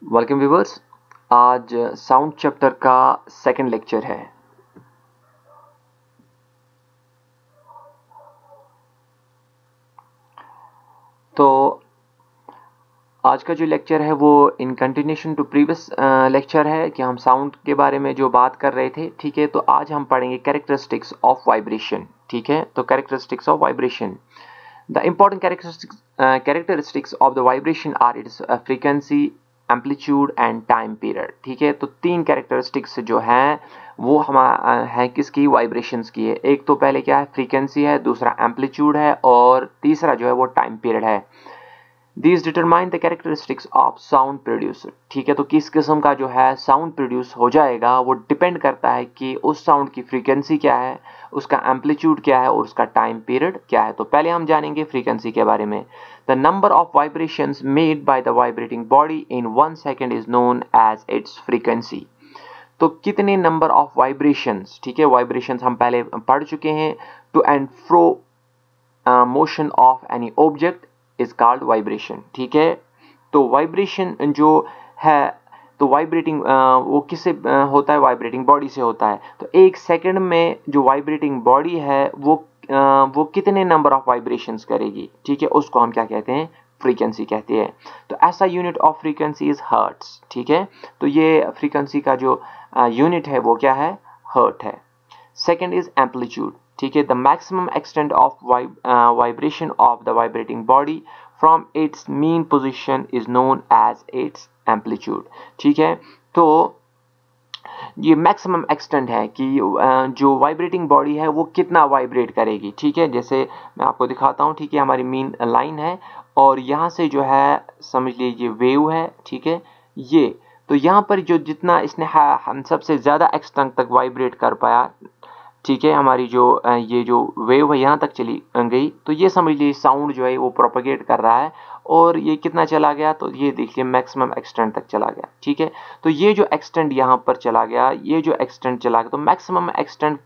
Welcome viewers. आज sound chapter का second lecture है। तो आज का जो लेक्चर है वो इन कंटिन्यूशन टू प्रीवियस लेक्चर है कि हम साउंड के बारे में जो बात कर रहे थे। ठीक है, तो आज हम पढ़ेंगे कैरेक्टरिस्टिक्स ऑफ वाइब्रेशन। ठीक है, तो characteristics of vibration, the important characteristics of the vibration are its frequency, amplitude and time period। ठीक है, तो तीन कैरेक्टरिस्टिक्स जो हैं वो हम है किसकी, वाइब्रेशंस की है। एक तो पहले क्या है, फ्रीक्वेंसी है, दूसरा एम्पलीट्यूड है और तीसरा जो है वो टाइम पीरियड है। These determine the characteristics of sound produced। ठीक है, तो किस किस्म का जो है साउंड प्रोड्यूस हो जाएगा वो डिपेंड करता है कि उस साउंड की फ्रीक्वेंसी क्या है, उसका एम्पलीट्यूड क्या है और उसका टाइम पीरियड क्या है। तो पहले हम जानेंगे फ्रीक्वेंसी के बारे में। The number of vibrations made by the vibrating body in 1 second is known as its frequency. तो कितने नंबर ऑफ वाइब्रेशंस, ठीक है, वाइब्रेशंस हम पहले पढ़ चुके हैं। To and fro motion of any object is called vibration. ठीक है, तो वाइब्रेशन जो है तो वाइब्रेटिंग वो किससे होता है, वाइब्रेटिंग बॉडी से होता है। तो एक सेकंड में जो वाइब्रेटिंग बॉडी है वो कितने नंबर ऑफ वाइब्रेशंस करेगी, ठीक है, उसको हम क्या कहते हैं, फ्रीक्वेंसी कहते हैं। तो ऐसा unit of frequency is hertz. ठीक है, तो ये फ्रीक्वेंसी का जो यूनिट है वो क्या है, हर्ट है। Second is amplitude. ठीक है, the maximum extent of vibration of the vibrating body from its mean position is known as its amplitude. ठीक है, तो ये मैक्सिमम एक्सटेंट है कि जो वाइब्रेटिंग बॉडी है वो कितना वाइब्रेट करेगी। ठीक है, जैसे मैं आपको दिखाता हूँ। ठीक है, हमारी मेन लाइन है और यहाँ से जो है समझ लीजिए वेव है। ठीक है, ये तो यहाँ पर जो जितना इसने हम सबसे ज़्यादा एक्सटेंट तक वाइब्रेट कर पाया, ठीक है, हमारी जो ये जो वेव है यहाँ तक चली गई, तो ये समझ लीजिए साउंड जो है वो प्रोपेगेट कर रहा है। और ये कितना चला गया, तो ये देखिए मैक्सिमम एक्सटेंट तक चला गया। ठीक है, तो ये जो एक्सटेंट यहाँ पर चला गया, ये जो एक्सटेंट चला गया, तो मैक्सिमम एक्सटेंट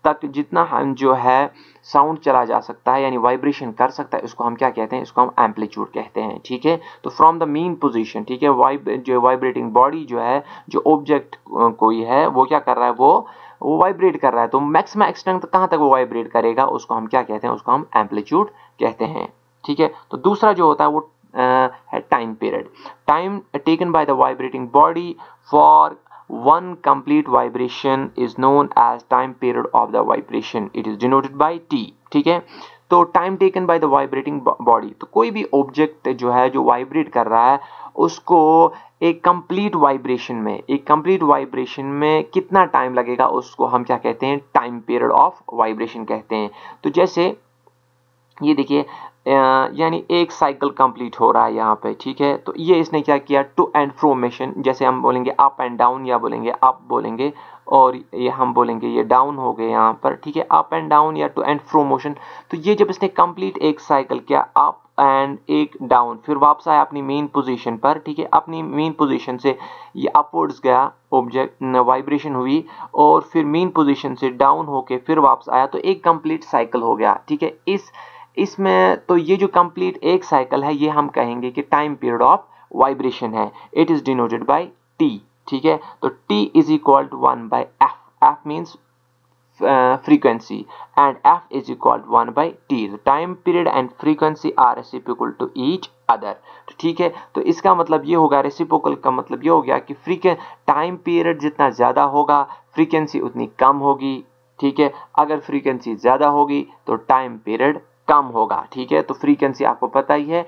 तक जितना हम जो है साउंड चला जा सकता है यानी वाइब्रेशन कर सकता है, उसको हम क्या कहते हैं, इसको हम एम्पलीट्यूड कहते हैं। ठीक है, तो फ्रॉम द मीन पोजीशन, ठीक है, जो वाइब्रेटिंग बॉडी जो है, जो ऑब्जेक्ट कोई है वो क्या कर रहा है, वो वाइब्रेट कर रहा है, तो मैक्सिमम एक्सटेंट कहाँ तक वो वाइब्रेट करेगा, उसको हम क्या कहते हैं, उसको हम एम्पलीट्यूड कहते हैं। ठीक है, तो दूसरा जो होता है वो है time period. Time taken bye the vibrating body for one complete vibration is known as time period of the vibration। it is denoted by t। ठीक है, तो time taken bye the vibrating body, तो कोई भी object जो है जो vibrate कर रहा है उसको एक कंप्लीट वाइब्रेशन में कितना टाइम लगेगा, उसको हम क्या कहते हैं, टाइम पीरियड ऑफ वाइब्रेशन कहते हैं। तो जैसे ये देखिए यानी एक साइकिल कंप्लीट हो रहा है यहाँ पे। ठीक है, तो ये इसने क्या किया, टू एंड फ्रो मोशन, जैसे हम बोलेंगे अप एंड डाउन या बोलेंगे अप बोलेंगे और ये हम बोलेंगे ये डाउन हो गए यहाँ पर। ठीक है, अप एंड डाउन या टू एंड फ्रो मोशन, तो ये जब इसने कंप्लीट एक साइकिल किया अप एंड एक डाउन, फिर वापस आया अपनी मेन पोजीशन पर। ठीक है, अपनी मेन पोजीशन से ये अपवर्ड्स गया, ऑब्जेक्ट वाइब्रेशन हुई और फिर मेन पोजीशन से डाउन होके फिर वापस आया, तो एक कंप्लीट साइकिल हो गया। ठीक है, इसमें तो ये जो कंप्लीट एक साइकिल है ये हम कहेंगे कि टाइम पीरियड ऑफ वाइब्रेशन है। It is denoted by T. ठीक है, तो T is equal to 1 by F. F means frequency and f is equal to 1 by t। the time period and frequency are reciprocal to each other। तो ठीक है, तो इसका मतलब ये होगा, रेसिप्रोकल का मतलब ये हो गया कि टाइम पीरियड जितना ज्यादा होगा फ्रीक्वेंसी उतनी कम होगी। ठीक है, अगर फ्रीक्वेंसी ज्यादा होगी तो टाइम पीरियड कम होगा। ठीक है, तो फ्रीक्वेंसी आपको पता ही है,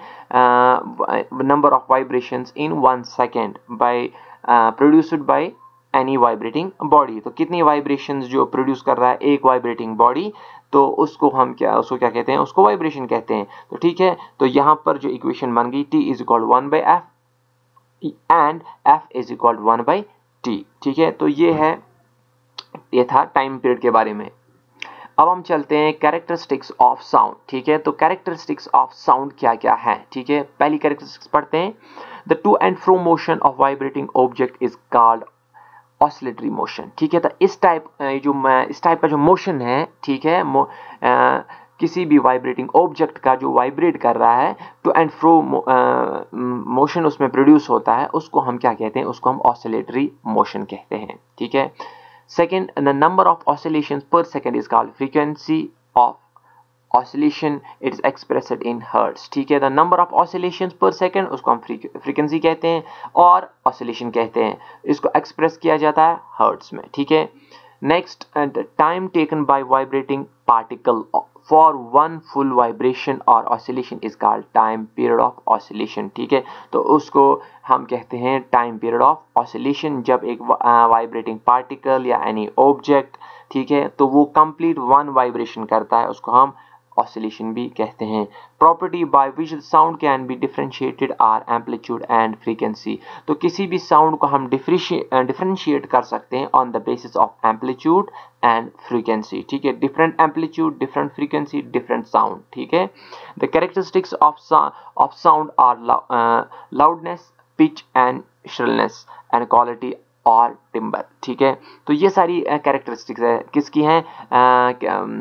number of vibrations in 1 second by produced by any vibrating body. तो कितनी वाइब्रेशंस जो प्रोड्यूस कर रहा है एक वाइब्रेटिंग बॉडी, तो उसको क्या कहते हैं, उसको वाइब्रेशन कहते हैं। तो ठीक है, तो यहाँ पर जो इक्वेशन बन गई, t is equal 1 by F and f is equal 1 by T. ठीक है, तो ये था टाइम पीरियड के बारे में। अब हम चलते हैं कैरेक्टरिस्टिक्स ऑफ साउंड। ठीक है, तो कैरेक्टरिस्टिक्स ऑफ साउंड क्या क्या है। ठीक है, पहली कैरेक्टरिस्टिक्स पढ़ते हैं। The two and fro motion of vibrating object is called oscillatory motion. ठीक है, तो इस टाइप का जो मोशन है, ठीक है, किसी भी वाइब्रेटिंग ऑब्जेक्ट का जो वाइब्रेट कर रहा है टू एंड फ्रो मोशन उसमें प्रोड्यूस होता है, उसको हम क्या कहते हैं, उसको हम ऑसिलेटरी मोशन कहते हैं। ठीक है। Second, the number of oscillations per second is called frequency of oscillation, it is expressed in hertz. ठीक है। The number of oscillations per second उसको हम फ्रीक्वेंसी कहते हैं और ऑसिलेशन कहते हैं, इसको एक्सप्रेस किया जाता है हर्ट्ज में। ठीक है। Next, time taken by vibrating particle for one full vibration और oscillation is called time period of oscillation. ठीक है। तो उसको हम कहते हैं टाइम पीरियड ऑफ ऑसिलेशन, जब एक वाइब्रेटिंग पार्टिकल या एनी ऑब्जेक्ट, ठीक है, तो वो कंप्लीट वन वाइब्रेशन करता है, उसको हम ऑसिलेशन भी कहते हैं। Property by which sound can be differentiated are amplitude and frequency. तो किसी भी साउंड को हम डिफरेंशिएट कर सकते हैं on the basis of amplitude and frequency. ठीक है। Different amplitude, different frequency, different sound. ठीक है। The characteristics of sound are loudness, pitch and shrillness and quality और टिम्बर। ठीक है। तो ये सारी कैरेक्टरिस्टिक्स है किसकी हैं,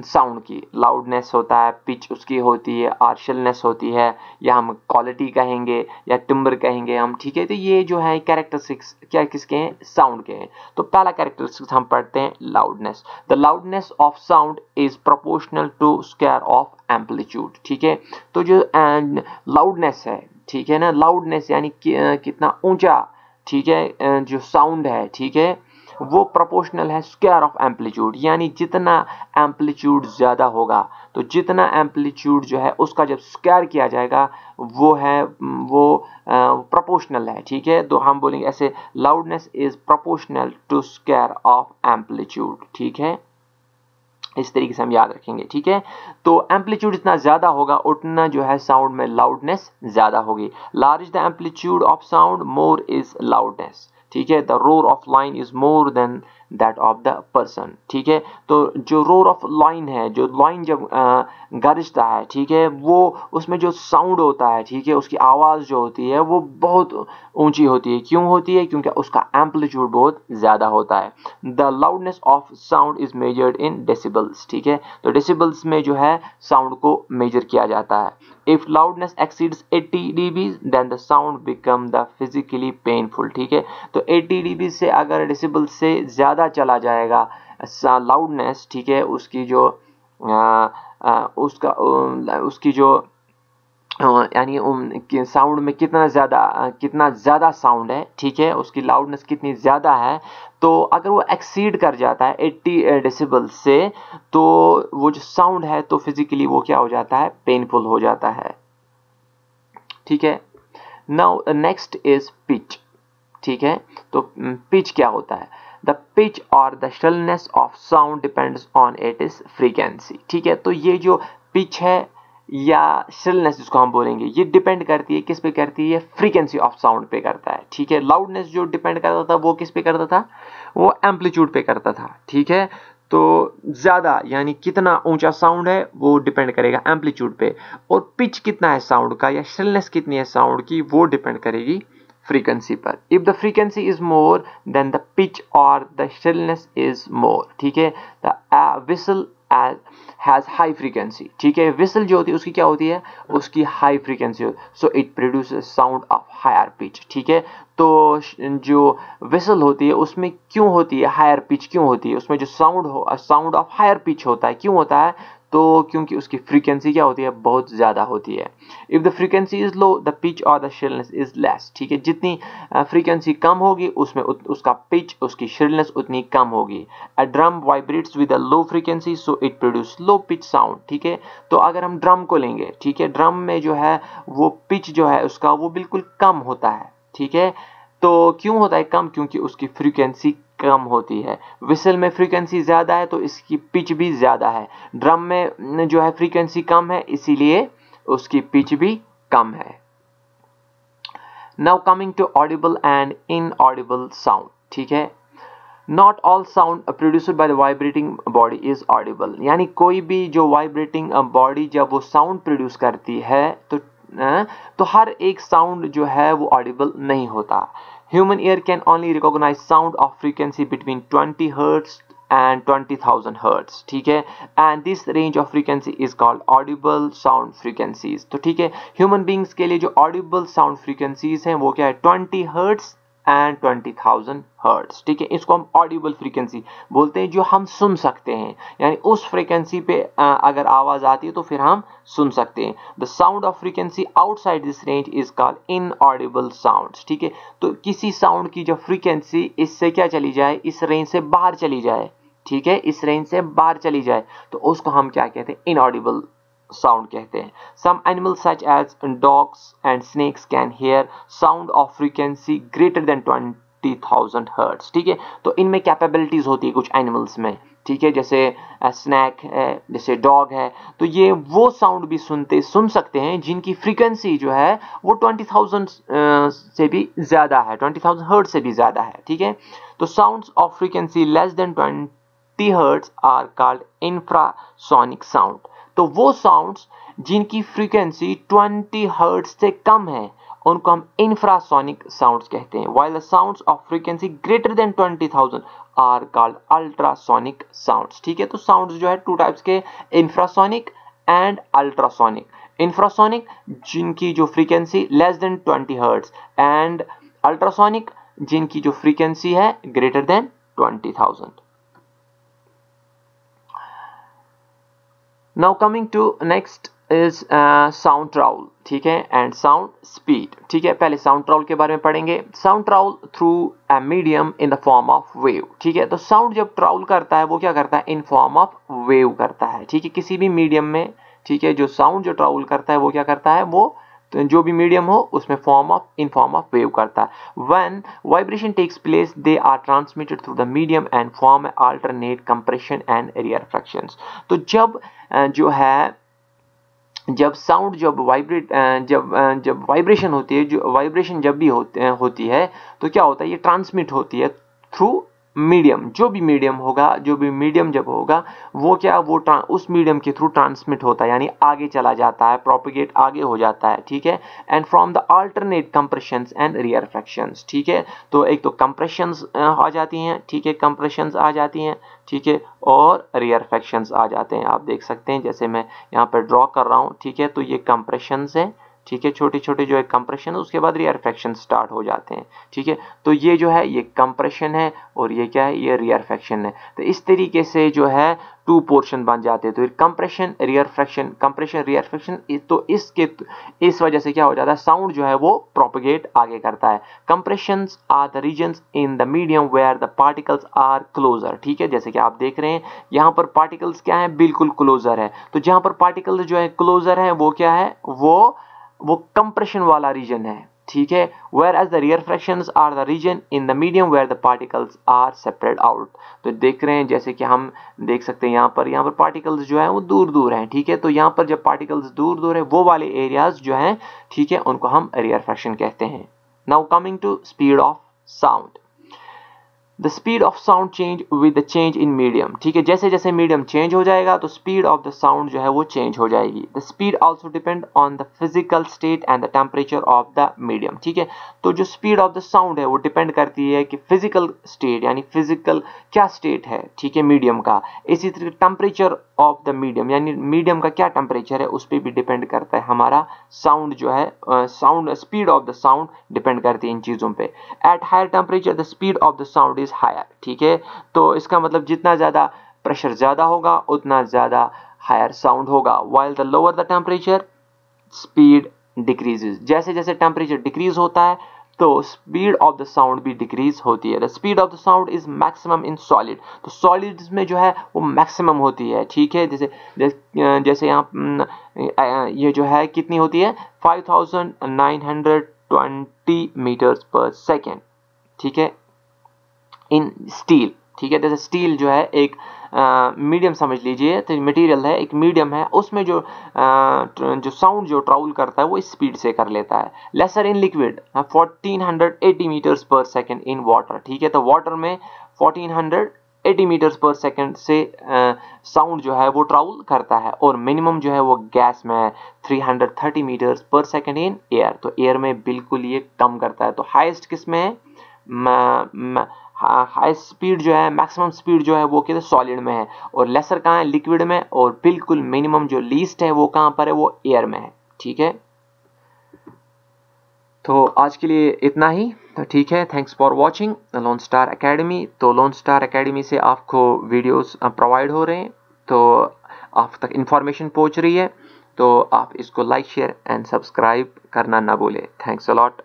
साउंड की। लाउडनेस होता है, पिच उसकी होती है, और शिलनेस होती है, या हम क्वालिटी कहेंगे या टिम्बर कहेंगे हम। ठीक है। तो ये जो है कैरेक्टरिस्टिक्स क्या किसके हैं, साउंड के हैं। तो पहला कैरेक्टरिस्टिक्स हम पढ़ते हैं loudness. The loudness of sound is proportional to square of amplitude. ठीक है। तो जो लाउडनेस है, ठीक है ना, लाउडनेस यानी कितना ऊंचा, ठीक है, जो साउंड है, ठीक है, वो प्रोपोर्शनल है स्क्वायर ऑफ एम्पलीट्यूड, यानी जितना एम्पलीट्यूड ज्यादा होगा, तो जितना एम्पलीट्यूड जो है उसका जब स्क्वायर किया जाएगा वो है वो प्रोपोर्शनल है। ठीक है। तो हम बोलेंगे ऐसे, loudness is proportional to square of amplitude. ठीक है। इस तरीके से हम याद रखेंगे। ठीक है। तो एम्पलीट्यूड जितना ज्यादा होगा उतना जो है साउंड में लाउडनेस ज्यादा होगी। Large the amplitude of sound more is loudness. ठीक है। The roar of line is more than that of the person. ठीक है। तो जो रोर ऑफ लाइन है, जो लाइन जब गरजता है, ठीक है, वो उसमें जो साउंड होता है, ठीक है, उसकी आवाज जो होती है वो बहुत ऊंची होती है। क्यों होती है? क्योंकि उसका एम्पलीट्यूड बहुत ज्यादा होता है। The loudness of sound is measured in decibels. ठीक है। तो डेसिबल्स में जो है साउंड को मेजर किया जाता है। If loudness exceeds 80 dB then the sound become the physically painful. ठीक है। तो 80 dB से अगर डेसिबल से ज्यादा चला जाएगा लाउडनेस, ठीक है, उसकी जो उसकी जो यानी साउंड में कितना ज़्यादा साउंड है, ठीक है, उसकी लाउडनेस कितनी ज़्यादा है, तो अगर वो एक्सीड कर जाता है 80 डेसिबल से, तो वो जो साउंड है तो फिजिकली वो क्या हो जाता है, पेनफुल हो जाता है। ठीक है। Now next is pitch. ठीक है। तो पिच क्या होता है? द पिच और the shrillness of sound depends on it's frequency. ठीक है। तो ये जो पिच है या श्रिलनेस जिसको हम बोलेंगे, ये डिपेंड करती है किस पे करती है, फ्रीक्वेंसी ऑफ साउंड पे करता है। ठीक है। लाउडनेस जो डिपेंड करता था वो किस पे करता था, वो एम्पलीट्यूड पे करता था। ठीक है। तो ज्यादा यानी कितना ऊंचा साउंड है वो डिपेंड करेगा एम्पलीट्यूड पे, और पिच कितना है साउंड का या श्रिलनेस कितनी है साउंड की वो डिपेंड करेगी फ्रीक्वेंसी पर। If the frequency is more than the pitch और द श्रिलनेस इज मोर। ठीक है। The whistle has high frequency. ठीक है। विसल जो होती है उसकी क्या होती है, उसकी हाई फ्रीक्वेंसी होती है, so it produces sound of higher pitch. ठीक है। तो जो विसल होती है उसमें क्यों होती है हायर पिच, क्यों होती है, उसमें जो साउंड ऑफ हायर पिच होता है, क्यों होता है, तो क्योंकि उसकी फ्रीक्वेंसी क्या होती है, बहुत ज्यादा होती है। If the frequency is low the pitch और द श्रिलनेस इज लेस। ठीक है। जितनी फ्रीक्वेंसी कम होगी उसमें उसका पिच, उसकी श्रिलनेस उतनी कम होगी। A drum vibrates with a low frequency so it produce low pitch sound. ठीक है। तो अगर हम ड्रम को लेंगे, ठीक है, ड्रम में जो है वो पिच जो है उसका वो बिल्कुल कम होता है। ठीक है। तो क्यों होता है कम, क्योंकि उसकी फ्रीक्वेंसी कम होती है। विसल में फ्रीक्वेंसी ज्यादा है तो इसकी पिच भी ज्यादा है। ड्रम में जो है फ्रीक्वेंसी कम है इसीलिए उसकी पिच भी कम है। Now coming to audible and inaudible sound. ठीक है। Not all sound produced by the vibrating body is audible, यानी कोई भी जो वाइब्रेटिंग बॉडी जब वो साउंड प्रोड्यूस करती है तो हर एक साउंड जो है वो ऑडिबल नहीं होता। Human ear can only recognize sound of frequency between 20 Hz and 20,000 hertz, ठीक है, and this range of frequency is called audible sound frequencies। तो ठीक है, ह्यूमन बींग्स के लिए जो audible sound frequencies हैं वो क्या है, 20 hertz एंड 20,000 हर्ट्ज, ठीक है। इसको हम ऑडिबल फ्रीक्वेंसी बोलते हैं, जो हम सुन सकते हैं, यानी उस फ्रीक्वेंसी पे अगर आवाज आती है तो फिर हम सुन सकते हैं। The sound of frequency outside this range is called inaudible sounds, ठीक है। तो किसी साउंड की जो फ्रीक्वेंसी इससे क्या चली जाए, इस रेंज से बाहर चली जाए, ठीक है, इस रेंज से बाहर चली जाए, तो उसको हम क्या कहते हैं, इनऑडिबल साउंड कहते हैं। Some animals such as dogs and snakes can hear sound of frequency greater than 20,000 hertz, ठीक है। तो इनमें कैपेबिलिटीज होती है कुछ एनिमल्स में, ठीक है, जैसे स्नैक है, जैसे डॉग है, तो ये वो साउंड भी सुन सकते हैं जिनकी फ्रीक्वेंसी जो है वो 20,000 से भी ज्यादा है, 20,000 हर्ट्ज से भी ज्यादा है, ठीक है। तो sounds of frequency less than 20 hertz are called infrasonic sound. तो वो साउंड्स जिनकी फ्रीक्वेंसी 20 हर्ट्ज से कम है उनको हम इंफ्रासोनिक साउंड्स कहते हैं, while the sounds of frequency greater than 20,000 are called ultrasonic sounds, ठीक है। तो साउंड्स जो है टू टाइप्स के, इंफ्रासोनिक एंड अल्ट्रासोनिक। इंफ्रासोनिक जिनकी जो frequency less than 20 hertz, and ultrasonic जिनकी जो फ्रीक्वेंसी है greater than 20,000। Now coming to next is sound travel, ठीक है, and sound speed, ठीक है। पहले sound travel के बारे में पढ़ेंगे। Sound travel through a medium in the form of wave, ठीक है। तो sound जब travel करता है वो क्या करता है, in form of wave करता है, ठीक है, किसी भी मीडियम में, ठीक है। जो sound जो travel करता है वो क्या करता है, वो तो जो भी मीडियम हो उसमें इन फॉर्म ऑफ वेव करता है। When vibration takes place, they are transmitted through the medium and form alternate compression and rarefactions। तो जब साउंड जब वाइब्रेशन होती है, जो वाइब्रेशन जब भी होती है तो क्या होता है, ये ट्रांसमिट होती है थ्रू मीडियम। जो भी मीडियम जब होगा वो उस मीडियम के थ्रू ट्रांसमिट होता है, यानी आगे चला जाता है, प्रोपेगेट आगे हो जाता है, ठीक है। And from the alternate compressions and rarefactions, ठीक है। तो एक तो कंप्रेशंस आ जाती हैं, ठीक है, कंप्रेशंस आ जाती हैं, ठीक है, और रियरफैक्शंस आ जाते हैं। आप देख सकते हैं जैसे मैं यहाँ पर ड्रॉ कर रहा हूँ, ठीक है। तो ये कंप्रेशंस है, ठीक है, छोटे छोटे जो है कंप्रेशन, उसके बाद रियरफैक्शन स्टार्ट हो जाते हैं, ठीक है। तो ये जो है ये कंप्रेशन है और ये क्या है, ये रियरफैक्शन है। तो इस तरीके से जो है टू पोर्शन बन जाते हैं। तो कंप्रेशन रियरफैक्शन, कंप्रेशन रियरफैक्शन, तो इस वजह से क्या हो जाता है, साउंड जो है वो प्रोपेगेट आगे करता है। Compressions are the regions in the medium where the particles are closer, ठीक है। जैसे कि आप देख रहे हैं यहाँ पर पार्टिकल्स क्या है, बिल्कुल क्लोजर है। तो जहां पर पार्टिकल्स जो है क्लोजर है वो क्या है, वो कंप्रेशन वाला रीजन है, ठीक है। whereas the rearfractions are the region in the medium where the particles are separated out। तो देख रहे हैं जैसे कि हम देख सकते हैं यहाँ पर पार्टिकल्स जो है वो दूर दूर हैं, ठीक है। तो यहाँ पर जब पार्टिकल्स दूर दूर है वो वाले एरियाज जो हैं, ठीक है, उनको हम रियरफैक्शन कहते हैं। Now coming to speed of sound. The speed of sound change with the change in medium, ठीक है। जैसे जैसे मीडियम चेंज हो जाएगा तो स्पीड ऑफ द साउंड जो है वो चेंज हो जाएगी। The speed also depend on the physical state and the temperature of the medium, ठीक है। तो जो स्पीड ऑफ द साउंड है वो डिपेंड करती है कि फिजिकल स्टेट, यानी फिजिकल क्या स्टेट है, ठीक है, मीडियम का। इसी तरह टेम्परेचर ऑफ द मीडियम, यानी मीडियम का क्या टेम्परेचर है उस पर भी डिपेंड करता है हमारा साउंड जो है, sound speed of the sound depend करती है इन चीजों पे। At higher temperature the speed of the sound is higher, ठीक है। तो इसका मतलब जितना ज्यादा प्रेशर ज्यादा होगा उतना ज्यादा हायर साउंड होगा। while the lower the temperature speed decreases, जैसे जैसे टेम्परेचर डिक्रीज होता है तो स्पीड ऑफ द साउंड भी डिक्रीज होती है। The speed of the sound is maximum in solid, तो सॉलिड्स में जो है वो मैक्सिमम होती है, ठीक है। जैसे यहाँ ये जो है कितनी होती है, 5920 मीटर्स पर सेकेंड, ठीक है, इन स्टील, ठीक है। जैसे स्टील जो है एक मीडियम समझ लीजिए, तो मटेरियल है, एक मीडियम है, उसमें जो साउंड जो ट्रैवल करता है वो स्पीड से कर लेता है। लेसर इन लिक्विड 1480 मीटर्स पर सेकेंड इन वाटर, ठीक है। तो वाटर में 1480 मीटर्स पर सेकेंड से साउंड जो है वो ट्रैवल करता है, और मिनिमम जो है वो गैस में 330 मीटर्स पर सेकेंड इन एयर, तो एयर में बिल्कुल ये कम करता है। तो हाईएस्ट किस में है, हाई स्पीड जो है, मैक्सिमम स्पीड जो है वो किधर सॉलिड में है, और लेसर कहाँ है, लिक्विड में, और बिल्कुल मिनिमम जो लीस्ट है वो कहाँ पर है, वो एयर में है। ठीक है, तो आज के लिए इतना ही। तो ठीक है, thanks for watching loan star academy. तो लोन स्टार एकेडमी से आपको वीडियोस प्रोवाइड हो रहे हैं, तो आप तक इंफॉर्मेशन पहुंच रही है, तो आप इसको लाइक शेयर एंड सब्सक्राइब करना ना भूलें। Thanks a lot.